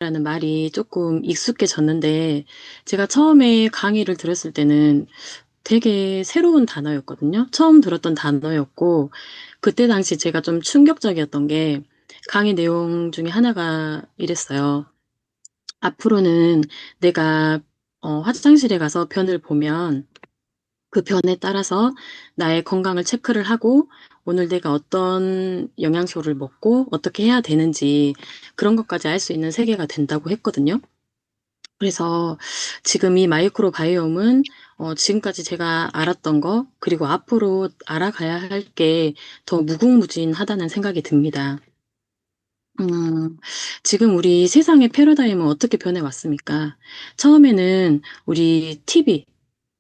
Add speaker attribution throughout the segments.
Speaker 1: 라는 말이 조금 익숙해졌는데 제가 처음에 강의를 들었을 때는 되게 새로운 단어였거든요. 처음 들었던 단어였고 그때 당시 제가 좀 충격적이었던 게 강의 내용 중에 하나가 이랬어요. "앞으로는 내가 화장실에 가서 변을 보면 그 변에 따라서 나의 건강을 체크를 하고 오늘 내가 어떤 영양소를 먹고 어떻게 해야 되는지 그런 것까지 알 수 있는 세계가 된다."고 했거든요. 그래서 지금 이 마이크로바이옴은 지금까지 제가 알았던 거 그리고 앞으로 알아가야 할 게 더 무궁무진하다는 생각이 듭니다. 음 지금 우리 세상의 패러다임은 어떻게 변해 왔습니까? 처음에는 우리 TV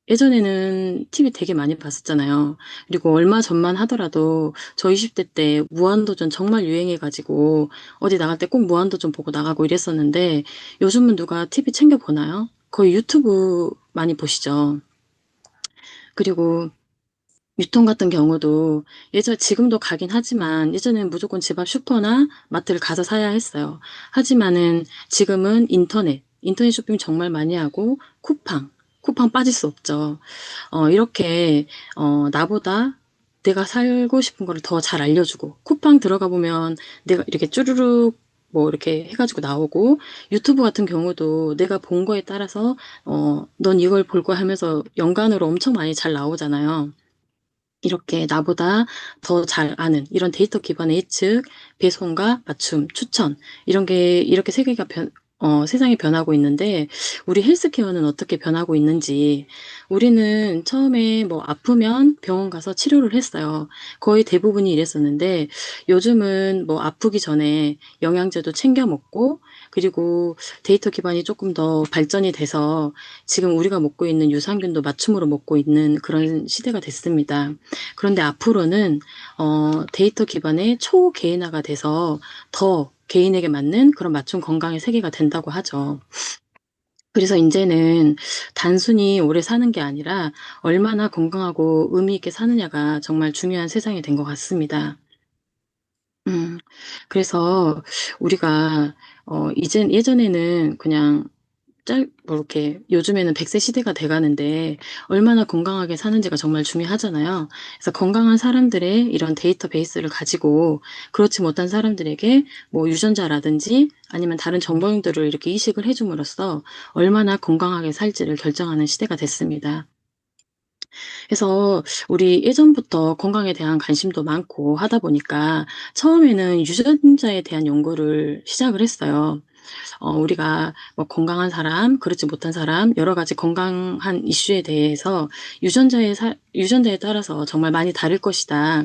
Speaker 1: 예전에는 TV 되게 많이 봤었잖아요. 그리고 얼마 전만 하더라도 저 20대 때 무한도전 정말 유행해 가지고 어디 나갈 때 꼭 무한도전 보고 나가고 이랬었는데 요즘은 누가 TV 챙겨 보나요? 거의 유튜브 많이 보시죠. 그리고 유통 같은 경우도 지금도 가긴 하지만 예전에는 무조건 집 앞 슈퍼나 마트를 가서 사야 했어요. 하지만은 지금은 인터넷 쇼핑 정말 많이 하고 쿠팡 빠질 수 없죠. 이렇게 나보다 내가 살고 싶은 거를 더 잘 알려주고 쿠팡 들어가 보면 내가 이렇게 쭈루룩 뭐 이렇게 해 가지고 나오고 유튜브 같은 경우도 내가 본 거에 따라서 "넌 이걸 볼 거야." 하면서 연관으로 엄청 많이 잘 나오잖아요. 이렇게 나보다 더 잘 아는 이런 데이터 기반의 예측, 배송과 맞춤, 추천 이런 게 이렇게 세계가 세상이 변하고 있는데 우리 헬스케어는 어떻게 변하고 있는지 우리는 처음에 뭐 아프면 병원 가서 치료를 했어요. 거의 대부분이 이랬었는데 요즘은 뭐 아프기 전에 영양제도 챙겨 먹고 그리고 데이터 기반이 조금 더 발전이 돼서 지금 우리가 먹고 있는 유산균도 맞춤으로 먹고 있는 그런 시대가 됐습니다. 그런데 앞으로는 데이터 기반의 초개인화가 돼서 더 개인에게 맞는 그런 맞춤 건강의 세계가 된다고 하죠. 그래서 인제는 단순히 오래 사는 게 아니라 얼마나 건강하고 의미 있게 사느냐가 정말 중요한 세상이 된 것 같습니다. 음. 그래서 우리가 이젠 예전에는 그냥 뭐 이렇게 요즘에는 100세 시대가 돼 가는데 얼마나 건강하게 사는지가 정말 중요하잖아요. 그래서 건강한 사람들의 이런 데이터베이스를 가지고 그렇지 못한 사람들에게 뭐 유전자라든지 아니면 다른 정보용들을 이렇게 이식을 해 줌으로써 얼마나 건강하게 살지를 결정하는 시대가 됐습니다. 그래서 우리 예전부터 건강에 대한 관심도 많고 하다 보니까 처음에는 유전자에 대한 연구를 시작을 했어요. 우리가 뭐 건강한 사람, 그렇지 못한 사람 여러 가지 건강한 이슈에 대해서 유전자에 따라서 정말 많이 다를 것이다.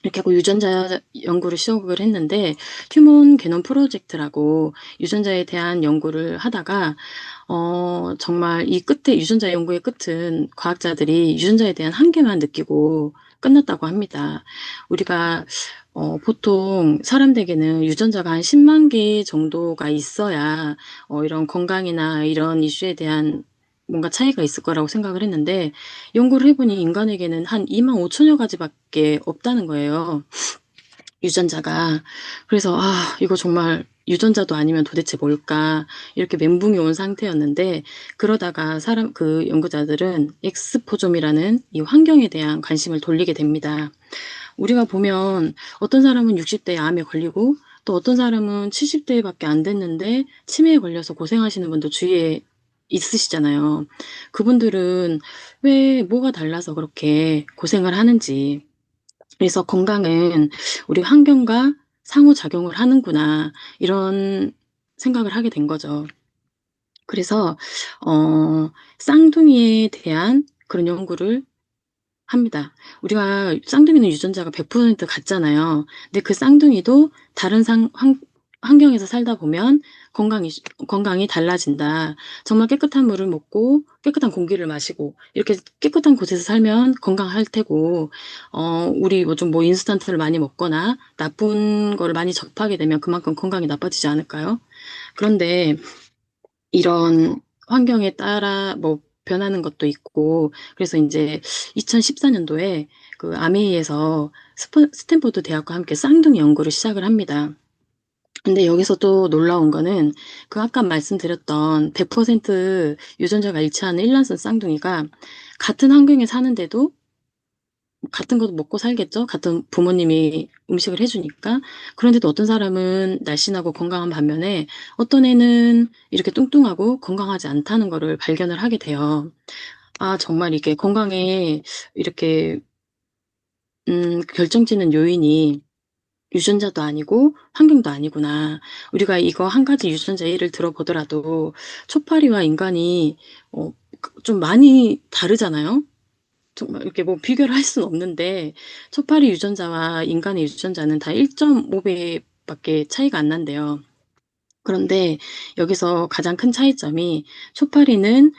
Speaker 1: 이렇게 하고 유전자 연구를 시작을 했는데 휴먼 게놈 프로젝트라고 유전자에 대한 연구를 하다가 정말 이 끝에 유전자 연구의 끝은 과학자들이 유전자에 대한 한계만 느끼고 끝났다고 합니다. 우리가 보통 사람들에게는 유전자가 한 10만 개 정도가 있어야 이런 건강이나 이런 이슈에 대한 뭔가 차이가 있을 거라고 생각을 했는데 연구를 해 보니 인간에게는 한 25,000여 가지밖에 없다는 거예요, 유전자가. 그래서 '아 이거 정말 유전자도 아니면 도대체 뭘까?' 이렇게 멘붕이 온 상태였는데 그러다가 연구자들은 엑스포좀이라는 이 환경에 대한 관심을 돌리게 됩니다. 우리가 보면 어떤 사람은 60 대에 암에 걸리고 또 어떤 사람은 70 대밖에 안 됐는데 치매에 걸려서 고생하시는 분도 주위에 있으시잖아요. 그분들은 왜 뭐가 달라서 그렇게 고생을 하는지 그래서 '건강은 우리 환경과 상호작용을 하는구나.' 이런 생각을 하게 된 거죠. 그래서 쌍둥이에 대한 그런 연구를 합니다. 우리가 쌍둥이는 유전자가 100% 같잖아요. 근데 그 쌍둥이도 다른 상 환 환경에서 살다 보면 건강이 달라진다. 정말 깨끗한 물을 먹고 깨끗한 공기를 마시고 이렇게 깨끗한 곳에서 살면 건강할 테고 우리 뭐 인스턴트를 많이 먹거나 나쁜 거를 많이 접하게 되면 그만큼 건강이 나빠지지 않을까요? 그런데 이런 환경에 따라 뭐 변하는 것도 있고 그래서 인제 2014 년도에 그 아메이에서 스탠포드 대학과 함께 쌍둥이 연구를 시작을 합니다. 근데 여기서 또 놀라운 거는 그 아까 말씀드렸던 100% 유전자가 일치하는 일란성 쌍둥이가 같은 환경에 사는데도 같은 것도 먹고 살겠죠? 같은 부모님이 음식을 해주니까. 그런데도 어떤 사람은 날씬하고 건강한 반면에 어떤 애는 이렇게 뚱뚱하고 건강하지 않다는 거를 발견을 하게 돼요. 아, 정말 이게 건강에 이렇게, 결정짓는 요인이 유전자도 아니고 환경도 아니구나. 우리가 이거 한 가지 유전자 예를 들어보더라도 초파리와 인간이 좀 많이 다르잖아요. 정말 이렇게 뭐 비교를 할 수는 없는데 초파리 유전자와 인간의 유전자는 다 1.5배밖에 차이가 안 난대요. 그런데 여기서 가장 큰 차이점이 초파리는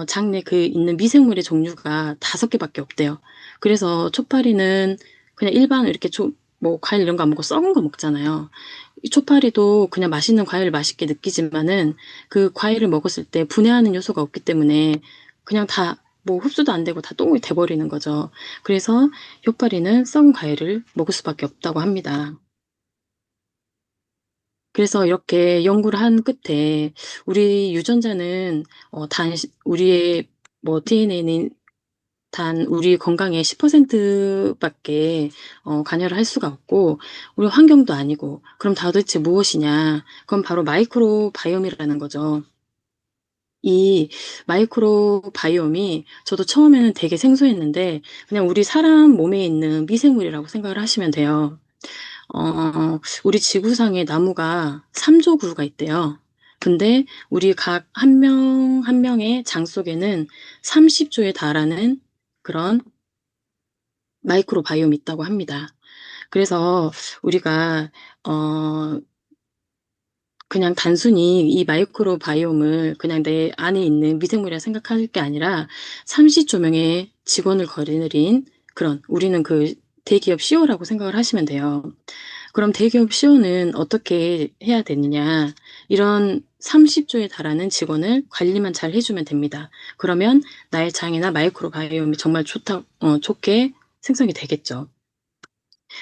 Speaker 1: 장내 그 있는 미생물의 종류가 5개밖에 없대요. 그래서 초파리는 그냥 일반 이렇게 뭐 과일 이런 거 안 먹고 썩은 거 먹잖아요. 이 초파리도 그냥 맛있는 과일을 맛있게 느끼지만은 그 과일을 먹었을 때 분해하는 요소가 없기 때문에 그냥 다 뭐 흡수도 안 되고 다 똥이 돼버리는 거죠. 그래서 효파리는 썩은 과일을 먹을 수밖에 없다고 합니다. 그래서 이렇게 연구를 한 끝에 우리 유전자는 우리의 뭐 DNA는 단 우리 건강의 10%밖에 관여를 할 수가 없고 우리 환경도 아니고 그럼 도대체 무엇이냐? 그건 바로 마이크로 바이옴이라는 거죠. 이 마이크로 바이옴이 저도 처음에는 되게 생소했는데 그냥 우리 사람 몸에 있는 미생물이라고 생각을 하시면 돼요. 우리 지구상에 나무가 3조 그루가 있대요. 근데 우리 각 한 명 한 명의 장 속에는 30조에 달하는 그런 마이크로 바이옴이 있다고 합니다. 그래서 우리가 어 그냥 단순히 이 마이크로 바이옴을 그냥 내 안에 있는 미생물이라 생각할 게 아니라 30조명의 직원을 거느린 그런 우리는 그 대기업 CEO라고 생각을 하시면 돼요. 그럼 대기업 CEO는 어떻게 해야 되느냐? 이런 30조에 달하는 직원을 관리만 잘 해주면 됩니다. 그러면 나의 장이나 마이크로바이옴이 정말 좋게 생성이 되겠죠.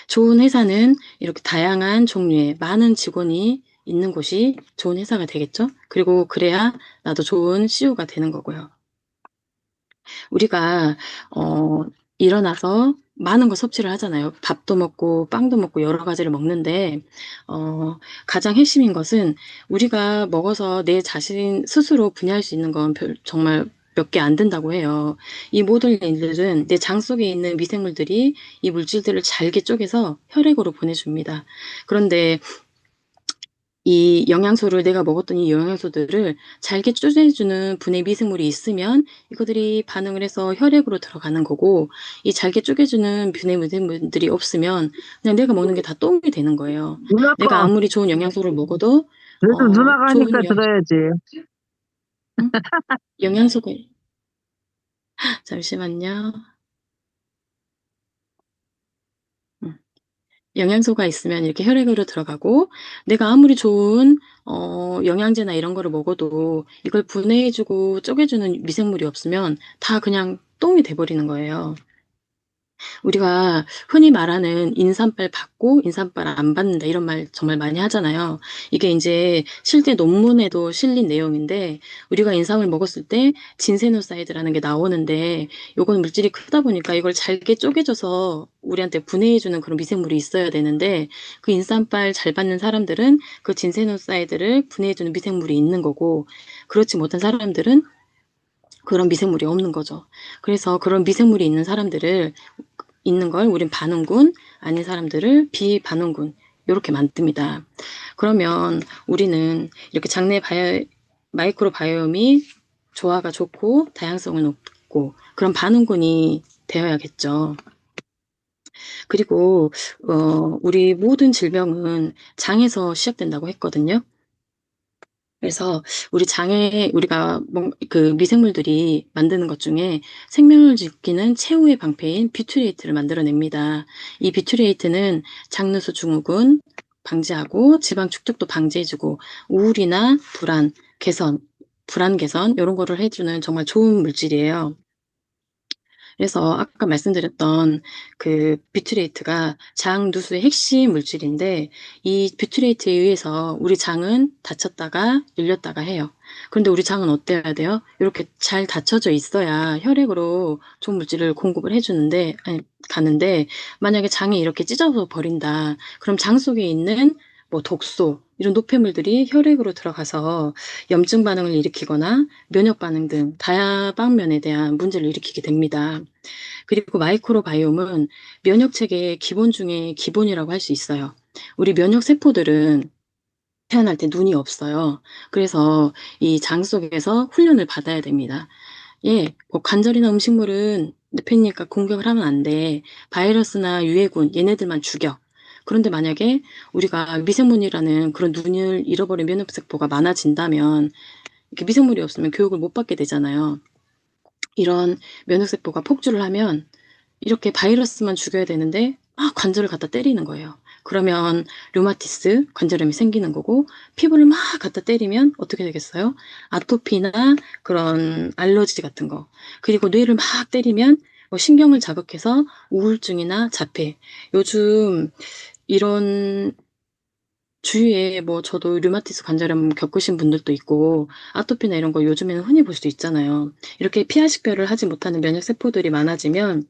Speaker 1: 좋은 회사는 이렇게 다양한 종류의 많은 직원이 있는 곳이 좋은 회사가 되겠죠. 그리고 그래야 나도 좋은 CEO가 되는 거고요. 우리가 어 일어나서 많은 걸 섭취를 하잖아요. 밥도 먹고 빵도 먹고 여러 가지를 먹는데 가장 핵심인 것은 우리가 먹어서 내 자신 스스로 분해할 수 있는 건 정말 몇 개 안 된다고 해요. 이 모든 일들은 내 장 속에 있는 미생물들이 이 물질들을 잘게 쪼개서 혈액으로 보내줍니다. 그런데 이 영양소를 내가 먹었던 이 영양소들을 잘게 쪼개주는 분해 미생물이 있으면 이것들이 반응을 해서 혈액으로 들어가는 거고 이 잘게 쪼개주는 분해 미생물들이 없으면 그냥 내가 먹는 게 다 똥이 되는 거예요.
Speaker 2: 누나
Speaker 1: 내가
Speaker 2: 거.
Speaker 1: 아무리 좋은 영양소를 먹어도
Speaker 2: 그래도 누나가 하니까
Speaker 1: 좋은
Speaker 2: 들어야지.
Speaker 1: 응? 영양소가 잠시만요. 음. 영양소가 있으면 이렇게 혈액으로 들어가고 내가 아무리 좋은 영양제나 이런 거를 먹어도 이걸 분해해 주고 쪼개 주는 미생물이 없으면 다 그냥 똥이 돼 버리는 거예요. 우리가 흔히 말하는 "인삼빨 받고 인삼빨 안 받는다." 이런 말 정말 많이 하잖아요. 이게 인제 실제 논문에도 실린 내용인데 우리가 인삼을 먹었을 때 진세노사이드라는 게 나오는데 요건 물질이 크다 보니까 이걸 잘게 쪼개 줘서 우리한테 분해해 주는 그런 미생물이 있어야 되는데 그 인삼빨 잘 받는 사람들은 그 진세노사이드를 분해해 주는 미생물이 있는 거고 그렇지 못한 사람들은 그런 미생물이 없는 거죠. 그래서 그런 미생물이 있는 걸 우린 반응군, 아닌 사람들을 비반응군 요렇게 만듭니다. 그러면 우리는 이렇게 마이크로 바이옴이 조화가 좋고 다양성은 높고 그런 반응군이 되어야겠죠. 그리고 우리 모든 질병은 장에서 시작된다고 했거든요. 그래서 우리 장에 우리가 그 미생물들이 만드는 것 중에 생명을 지키는 최후의 방패인 비트리에이트를 만들어냅니다. 이 비트리에이트는 장누수 증후군 방지하고 지방 축적도 방지해주고 우울이나 불안 개선 이런 거를 해주는 정말 좋은 물질이에요. 그래서 아까 말씀드렸던 그 뷰트레이트가 장 누수의 핵심 물질인데 이 뷰트레이트에 의해서 우리 장은 닫혔다가 열렸다가 해요. 그런데 우리 장은 어때야 돼요? 이렇게 잘 닫혀져 있어야 혈액으로 좋은 물질을 공급을 해주는데, 아니, 가는데, 만약에 장이 이렇게 찢어져 버린다. 그럼 장 속에 있는 뭐 독소, 이런 노폐물들이 혈액으로 들어가서 염증 반응을 일으키거나 면역 반응 등 다방면에 대한 문제를 일으키게 됩니다. 그리고 마이크로바이옴은 면역 체계의 기본 중에 기본이라고 할 수 있어요. 우리 면역 세포들은 태어날 때 눈이 없어요. 그래서 이 장 속에서 훈련을 받아야 됩니다. 예, 뭐 관절이나 음식물은 뇌팬이니까 공격을 하면 안 돼. 바이러스나 유해군 얘네들만 죽여. 그런데 만약에 우리가 미생물이라는 그런 눈을 잃어버린 면역세포가 많아진다면 이렇게 미생물이 없으면 교육을 못 받게 되잖아요. 이런 면역세포가 폭주를 하면 이렇게 바이러스만 죽여야 되는데 막 관절을 갖다 때리는 거예요. 그러면 류마티스, 관절염이 생기는 거고 피부를 막 갖다 때리면 어떻게 되겠어요? 아토피나 그런 알러지 같은 거. 그리고 뇌를 막 때리면 뭐 신경을 자극해서 우울증이나 자폐. 요즘 이런 주위에 뭐 저도 류마티스 관절염 겪으신 분들도 있고 아토피나 이런 거 요즘에는 흔히 볼 수 있잖아요. 이렇게 피하식별을 하지 못하는 면역 세포들이 많아지면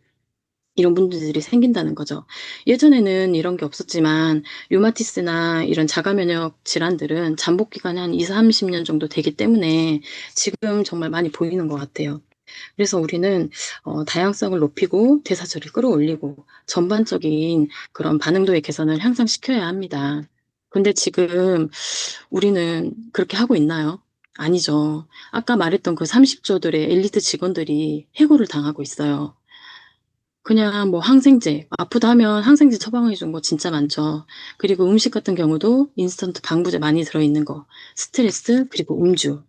Speaker 1: 이런 문제들이 생긴다는 거죠. 예전에는 이런 게 없었지만 류마티스나 이런 자가 면역 질환들은 잠복 기간이 한 20-30년 정도 되기 때문에 지금 정말 많이 보이는 것 같아요. 그래서 우리는 다양성을 높이고 대사처를 끌어올리고 전반적인 그런 반응도의 개선을 향상시켜야 합니다. 근데 지금 우리는 그렇게 하고 있나요? 아니죠. 아까 말했던 그 30조들의 엘리트 직원들이 해고를 당하고 있어요. 그냥 뭐 항생제, 아프다 하면 항생제 처방해 준 거 진짜 많죠. 그리고 음식 같은 경우도 인스턴트 방부제 많이 들어있는 거, 스트레스, 그리고 음주.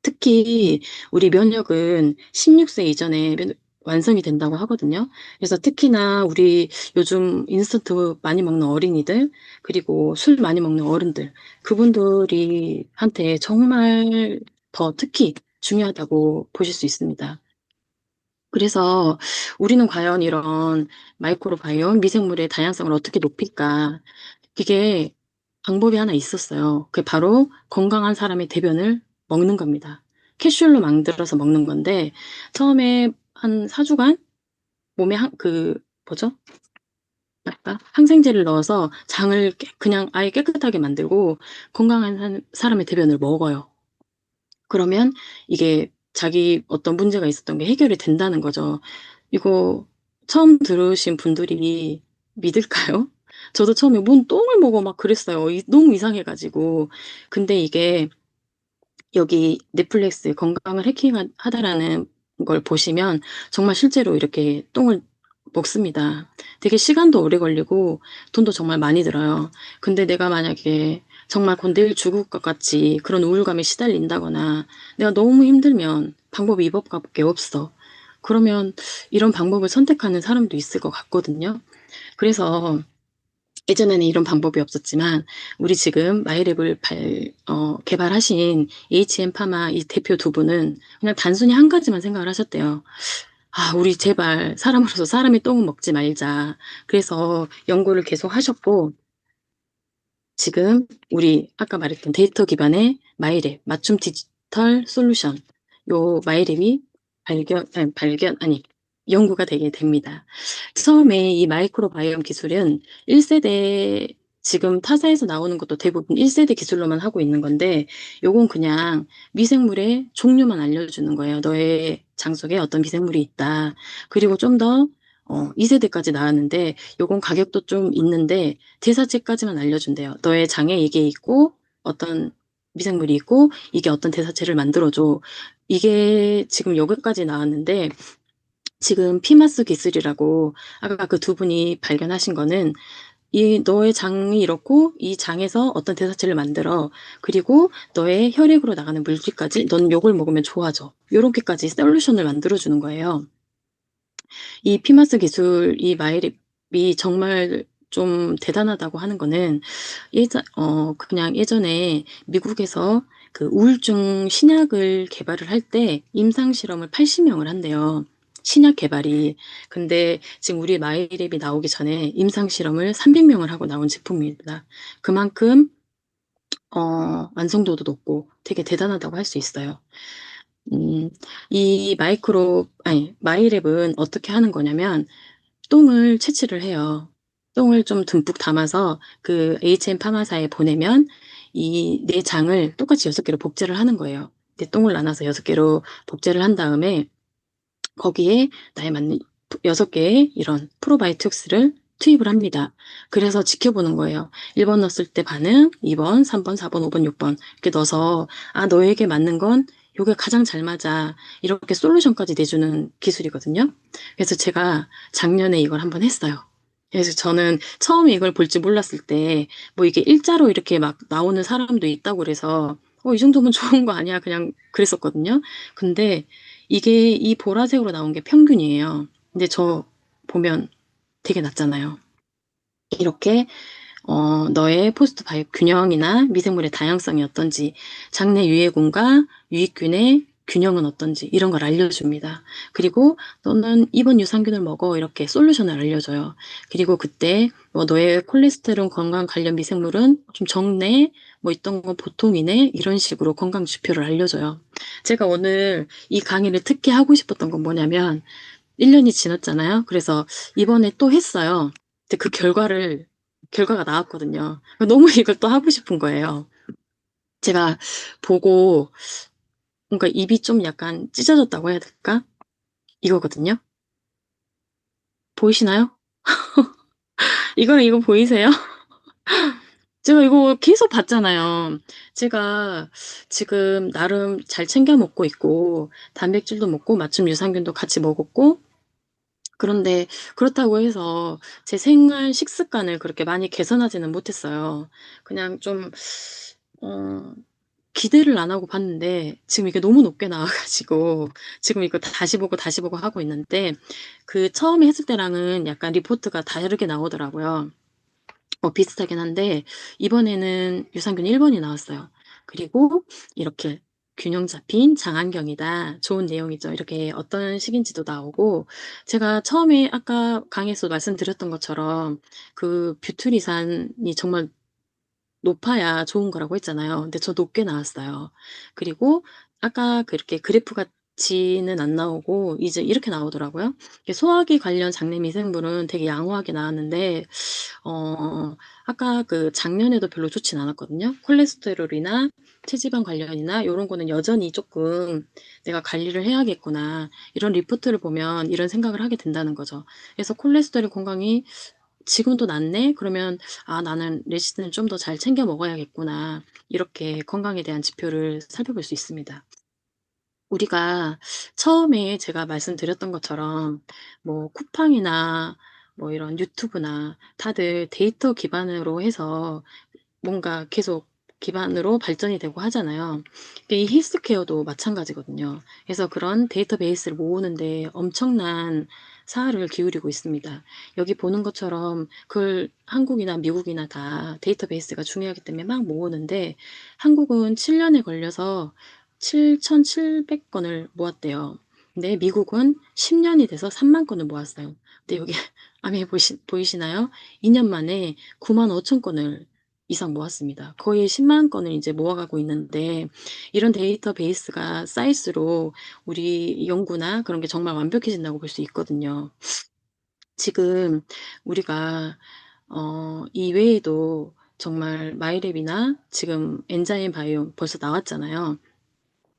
Speaker 1: 특히 우리 면역은 16세 이전에 완성이 된다고 하거든요. 그래서 특히나 우리 요즘 인스턴트 많이 먹는 어린이들, 그리고 술 많이 먹는 어른들, 그분들이 한테 정말 더 특히 중요하다고 보실 수 있습니다. 그래서 우리는 과연 이런 마이크로바이옴 미생물의 다양성을 어떻게 높일까? 그게 방법이 하나 있었어요. 그게 바로 건강한 사람의 대변을 먹는 겁니다. 캡슐로 만들어서 먹는 건데 처음에 한 4주간 몸에 뭐죠? 아까 항생제를 넣어서 장을 그냥 아예 깨끗하게 만들고 건강한 사람의 대변을 먹어요. 그러면 이게 자기 어떤 문제가 있었던 게 해결이 된다는 거죠. 이거 처음 들으신 분들이 믿을까요? 저도 처음에 뭔 똥을 먹어 막 그랬어요. 너무 이상해가지고. 근데 이게 여기 넷플릭스 건강을 해킹하다라는 걸 보시면 정말 실제로 이렇게 똥을 먹습니다. 되게 시간도 오래 걸리고 돈도 정말 많이 들어요. 근데 내가 만약에 정말 곧 내일 죽을 것 같이 그런 우울감에 시달린다거나 내가 너무 힘들면 방법이 이법밖에 없어. 그러면 이런 방법을 선택하는 사람도 있을 것 같거든요. 그래서 예전에는 이런 방법이 없었지만 우리 지금 마이랩을 개발하신 HM 파마 이 대표 두 분은 그냥 단순히 한 가지만 생각을 하셨대요. 아, 우리 제발 사람으로서 사람의 똥은 먹지 말자. 그래서 연구를 계속 하셨고 지금 우리 아까 말했던 데이터 기반의 마이랩 맞춤 디지털 솔루션 요 마이랩이 아니 연구가 되게 됩니다. 처음에 이 마이크로바이옴 기술은 1세대 지금 타사에서 나오는 것도 대부분 1세대 기술로만 하고 있는 건데 요건 그냥 미생물의 종류만 알려주는 거예요. 너의 장 속에 어떤 미생물이 있다. 그리고 좀 더 2세대까지 나왔는데 요건 가격도 좀 있는데 대사체까지만 알려준대요. 너의 장에 이게 있고 어떤 미생물이 있고 이게 어떤 대사체를 만들어줘. 이게 지금 여기까지 나왔는데 지금 피마스 기술이라고 아까 그 두 분이 발견하신 거는 이 너의 장이 이렇고 이 장에서 어떤 대사체를 만들어. 그리고 너의 혈액으로 나가는 물질까지 넌 요걸 먹으면 좋아져. 요렇게까지 솔루션을 만들어 주는 거예요. 이 피마스 기술 이 마이랩이 정말 좀 대단하다고 하는 거는 그냥 예전에 미국에서 그 우울증 신약을 개발을 할 때 임상 실험을 80명을 한대요. 신약 개발이. 근데 지금 우리 마이랩이 나오기 전에 임상 실험을 300명을 하고 나온 제품입니다. 그만큼 완성도도 높고 되게 대단하다고 할 수 있어요. 이 마이랩은 어떻게 하는 거냐면 똥을 채취를 해요. 똥을 좀 듬뿍 담아서 그 HM 파마사에 보내면 이 내장을 똑같이 6개로 복제를 하는 거예요. 내 똥을 나눠서 6개로 복제를 한 다음에 거기에 나에 맞는 6개의 이런 프로바이오틱스를 투입을 합니다. 그래서 지켜보는 거예요. 1번 넣었을 때 반응, 2번, 3번, 4번, 5번, 6번 이렇게 넣어서 너에게 맞는 건 요게 가장 잘 맞아. 이렇게 솔루션까지 내주는 기술이거든요. 그래서 제가 작년에 이걸 한번 했어요. 그래서 저는 처음에 이걸 볼 줄 몰랐을 때 뭐 이게 일자로 이렇게 막 나오는 사람도 있다고 그래서 이 정도면 좋은 거 아니야? 그냥 그랬었거든요. 근데 이게 이 보라색으로 나온 게 평균이에요. 근데 저 보면 되게 낮잖아요. 이렇게 너의 포스트 바이오 균형이나 미생물의 다양성이 어떤지, 장내 유해군과 유익균의 균형은 어떤지 이런 걸 알려줍니다. 그리고 너는 이번 유산균을 먹어 이렇게 솔루션을 알려줘요. 그리고 그때 뭐 너의 콜레스테롤 건강 관련 미생물은 좀 적네, 뭐 있던 거 보통이네 이런 식으로 건강 지표를 알려줘요. 제가 오늘 이 강의를 특히 하고 싶었던 건 뭐냐면 1년이 지났잖아요. 그래서 이번에 또 했어요. 근데 그 결과가 나왔거든요. 너무 이걸 또 하고 싶은 거예요. 제가 보고 뭔가 입이 좀 약간 찢어졌다고 해야 될까? 이거거든요. 보이시나요? 이거 보이세요? 제가 이거 계속 봤잖아요. 제가 지금 나름 잘 챙겨 먹고 있고, 단백질도 먹고, 맞춤 유산균도 같이 먹었고, 그런데 그렇다고 해서 제 생활 식습관을 그렇게 많이 개선하지는 못했어요. 그냥 좀 어 기대를 안 하고 봤는데 지금 이게 너무 높게 나와 가지고 지금 이거 다시 보고 하고 있는데 그 처음에 했을 때랑은 약간 리포트가 다르게 나오더라고요. 비슷하긴 한데 이번에는 유산균 1번이 나왔어요. 그리고 이렇게 균형 잡힌 장안경이다. 좋은 내용이죠. 이렇게 어떤 식인지도 나오고 제가 처음에 아까 강의에서 말씀드렸던 것처럼 그 뷰트리산이 정말 높아야 좋은 거라고 했잖아요. 근데 저 높게 나왔어요. 그리고 아까 그렇게 그래프 같이는 안 나오고 이제 이렇게 나오더라고요. 이게 소화기 관련 장내 미생물은 되게 양호하게 나왔는데 아까 그 작년에도 별로 좋진 않았거든요. 콜레스테롤이나 체지방 관련이나 요런 거는 여전히 조금 '내가 관리를 해야겠구나.' 이런 리포트를 보면 이런 생각을 하게 된다는 거죠. 그래서 '콜레스테롤 건강이 지금도 낮네? 그러면 나는 레시틴을 좀 더 잘 챙겨 먹어야겠구나.' 이렇게 건강에 대한 지표를 살펴볼 수 있습니다. 우리가 처음에 제가 말씀드렸던 것처럼 뭐 쿠팡이나 뭐 이런 유튜브나 다들 데이터 기반으로 해서 뭔가 계속 기반으로 발전이 되고 하잖아요. 근데 이 헬스케어도 마찬가지거든요. 그래서 그런 데이터베이스를 모으는데 엄청난 사활을 기울이고 있습니다. 여기 보는 것처럼 그걸 한국이나 미국이나 다 데이터베이스가 중요하기 때문에 막 모으는데 한국은 7년에 걸려서 7,700건을 모았대요. 근데 미국은 10년이 돼서 3만 건을 모았어요. 근데 여기 화면에 보이시나요? 2년 만에 95,000건을 이상 모았습니다. 거의 10만 건을 이제 모아가고 있는데 이런 데이터베이스가 쌓일수록 우리 연구나 그런 게 정말 완벽해진다고 볼 수 있거든요. 지금 우리가 이외에도 정말 마이랩이나 지금 엔자임 바이옴 벌써 나왔잖아요.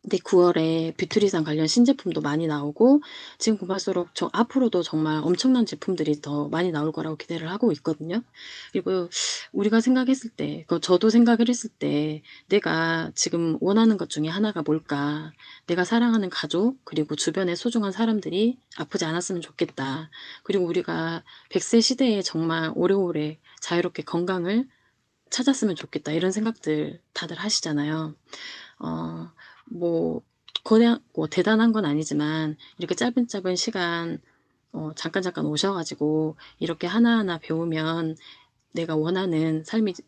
Speaker 1: 근데 9월에 뷰트리산 관련 신제품도 많이 나오고 지금 볼수록 앞으로도 정말 엄청난 제품들이 더 많이 나올 거라고 기대를 하고 있거든요. 그리고 우리가 생각했을 때 저도 생각을 했을 때 '내가 지금 원하는 것 중에 하나가 뭘까? 내가 사랑하는 가족 그리고 주변의 소중한 사람들이 아프지 않았으면 좋겠다. 그리고 우리가 100세 시대에 정말 오래오래 자유롭게 건강을 찾았으면 좋겠다.' 이런 생각들 다들 하시잖아요. 어 뭐 거대한 뭐 대단한 건 아니지만 이렇게 짧은 시간 잠깐 오셔 가지고 이렇게 하나하나 배우면 '내가 원하는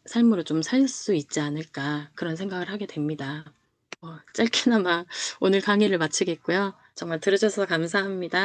Speaker 1: 삶으로 좀 살 수 있지 않을까.' 그런 생각을 하게 됩니다. 짧게나마 오늘 강의를 마치겠고요. 정말 들어 주셔서 감사합니다.